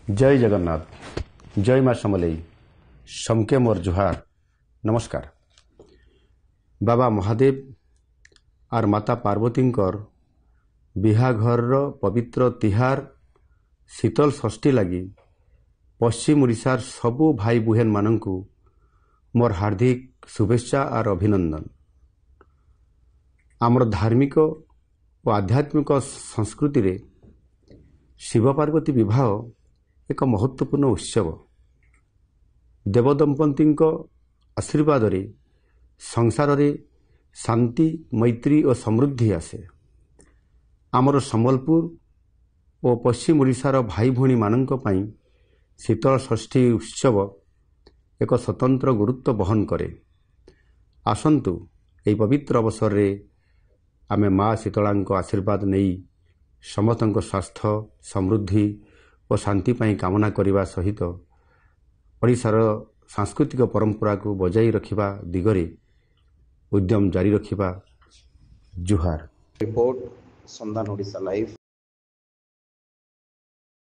जय जगन्नाथ जय माँ समलई समके मोर जुहार नमस्कार। बाबा महादेव आर माता पार्वतींकर बिहाघर पवित्र तिहार शीतल षष्ठी लगी पश्चिम ओडिशार सबु भाई बुहेन मानंकु मोर हार्दिक शुभेच्छा और अभिनंदन। आमर धार्मिक और आध्यात्मिक संस्कृति रे शिव पार्वती विवाह एक महत्वपूर्ण उत्सव। देवदंपति आशीर्वाद रे संसार रे शांति मैत्री और समृद्धि आसे। आमर संबलपुर और पश्चिम ओडिशार भाई भौणी मानंक पई शीतल षष्ठी उत्सव एक स्वतंत्र गुरुत्व बहन करे। आसंतु एही पवित्र अवसर रे आमे माँ शीतलांक आशीर्वाद नहीं समस्तक स्वास्थ्य समृद्धि और शांति पाई कामना करने सहित ओडिशार सांस्कृतिक परंपरा को बजाई रखिबा दिगरे उद्यम जारी रखिबा। जुहार। रिपोर्ट संधान ओडिशा लाइव।